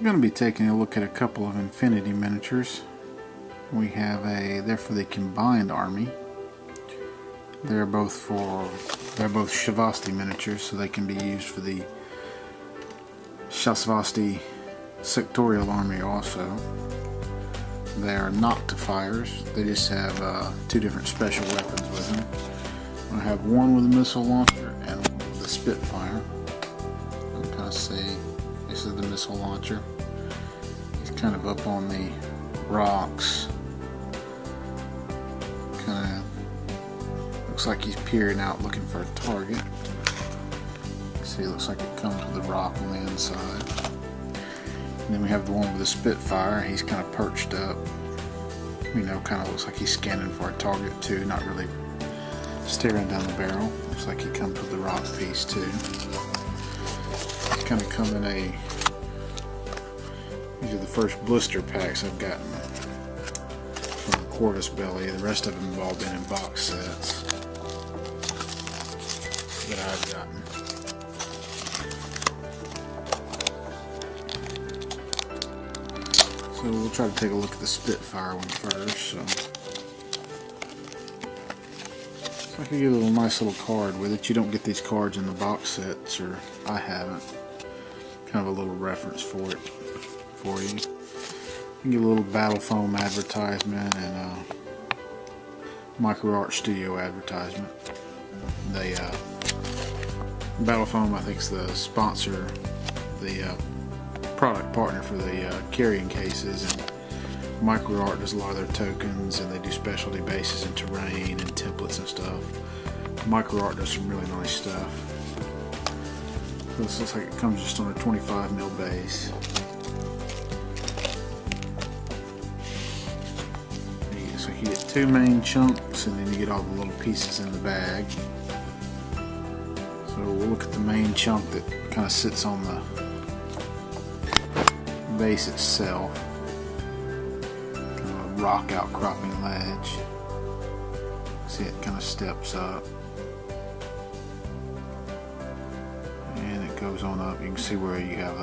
going to be taking a look at a couple of Infinity miniatures. We have they're for the combined army. They're both Shavasti miniatures, so they can be used for the Shavasti sectorial army also. They are Noctifiers. They just have two different special weapons with them. I have one with a Missile Launcher and one with a Spitfire. You can kind of see this is the Missile Launcher. He's kind of up on the rocks. Kind of looks like he's peering out looking for a target. See, it looks like it comes with a rock on the inside. And then we have the one with the Spitfire. He's kind of perched up. You know, kind of looks like he's scanning for a target too, not really staring down the barrel. Looks like he comes with the rock piece too. He's kind of come in these are the first blister packs I've gotten from the Corvus Belly. The rest of them have all been in box sets that I've gotten. So we'll try to take a look at the Spitfire one first. So I can get a nice little card with it. You don't get these cards in the box sets, or I haven't. Kind of a little reference for it for you. You can get a little Battle Foam advertisement and a Micro Art Studio advertisement. They Battle Foam, I think, is the sponsor, the product partner for the carrying cases, and Micro Art does a lot of their tokens, and they do specialty bases and terrain and templates and stuff. Micro Art does some really nice stuff. So this looks like it comes just on a 25mm base. So you get two main chunks, and then you get all the little pieces in the bag. So we'll look at the main chunk that kind of sits on the base itself. Kind of a rock outcropping ledge. See, it kind of steps up. And it goes on up. You can see where you have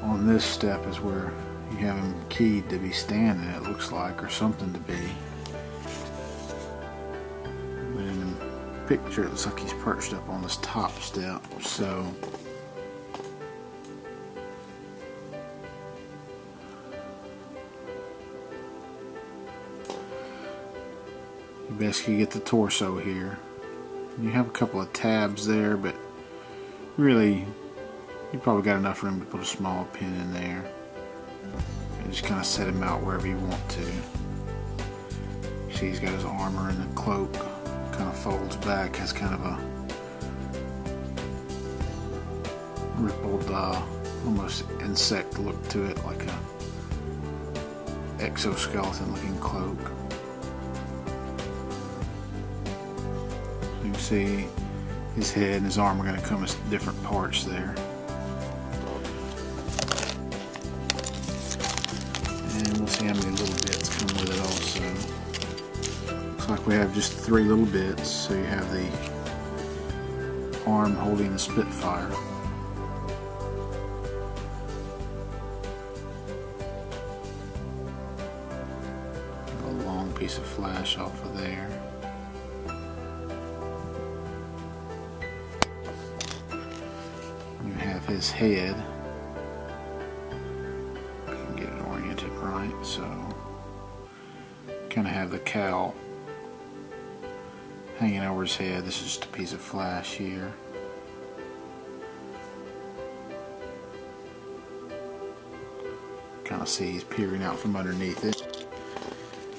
on this step is where you have him keyed to be standing, it looks like, or something to be. But in the picture it looks like he's perched up on this top step. So you basically get the torso here. You have a couple of tabs there, but really you probably got enough room to put a small pin in there. And just kind of set him out wherever you want to. See, he's got his armor, and the cloak kind of folds back, has kind of a rippled, almost insect look to it, like a exoskeleton looking cloak. You can see his head and his arm are going to come as different parts there. And we'll see how many little bits come with it also. Looks like we have just 3 little bits. So you have the arm holding the Spitfire. A long piece of flash off of there. You have his head. Get it oriented right, so kind of have the cowl hanging over his head. This is just a piece of flash here. Kind of see he's peering out from underneath it.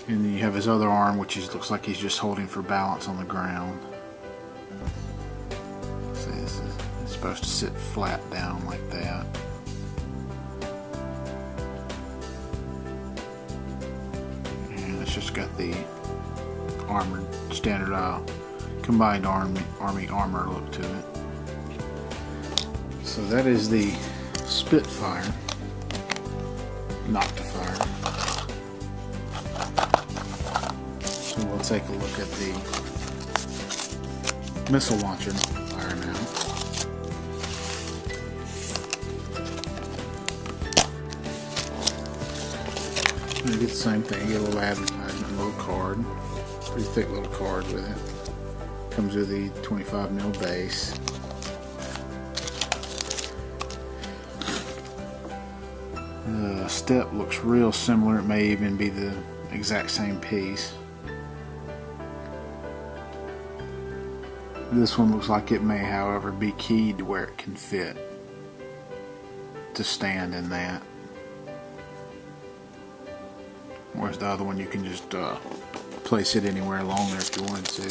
And then you have his other arm, which looks like he's just holding for balance on the ground. See, this is supposed to sit flat down like that. And it's just got the armored, standard combined army armor look to it. So that is the Spitfire, Noctifier. So we'll take a look at the Missile Launcher Noctifier now. You get the same thing. You get a little advertisement, a little card. Pretty thick little card with it. Comes with the 25mm base. The step looks real similar. It may even be the exact same piece. This one looks like it may, however, be keyed to where it can fit to stand in that. Whereas the other one you can just place it anywhere along there if you wanted to.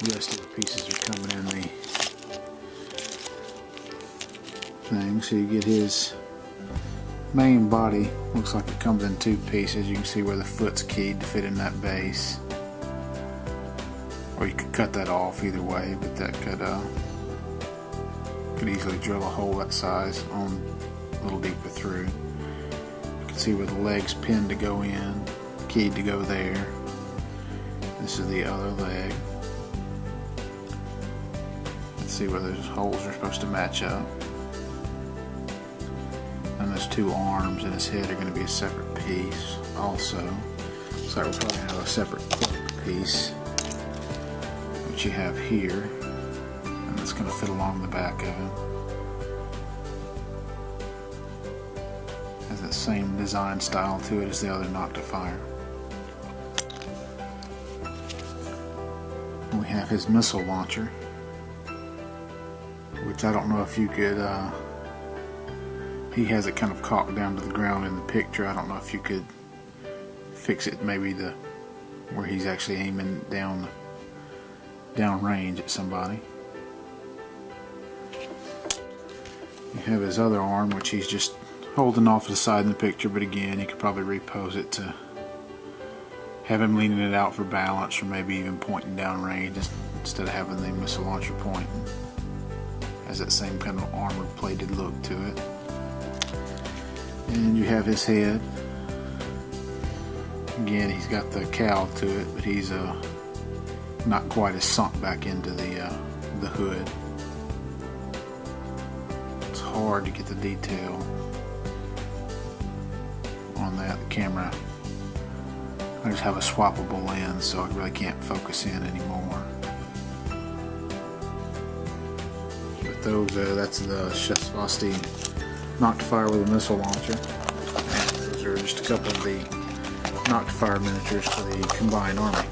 The rest of the pieces are coming in the thing. So you get his main body. Looks like it comes in two pieces. You can see where the foot's keyed to fit in that base. Or you could cut that off either way, but that could easily drill a hole that size on a little deeper through. You can see where the leg's pinned to go in, keyed to go there. This is the other leg. Let's see where those holes are supposed to match up. And those two arms and his head are going to be a separate piece also. So we'll probably have a separate piece, which you have here, and that's going to fit along the back of him. Has that same design style to it as the other Noctifier. We have his Missile Launcher, which I don't know if you could, he has it kind of cocked down to the ground in the picture. I don't know if you could fix it maybe where he's actually aiming down range at somebody. You have his other arm, which he's just holding off to the side in the picture, but again, you could probably repose it to have him leaning it out for balance, or maybe even pointing down range instead of having the Missile Launcher pointing. Has that same kind of armored plated look to it. And you have his head. Again, he's got the cowl to it, but he's not quite as sunk back into the hood. It's hard to get the detail on that. The camera, I just have a swappable lens, so I really can't focus in anymore. But those, that's the Spitfire Noctifier with a Missile Launcher. And those are just a couple of the Noctifier miniatures for the Combined Army.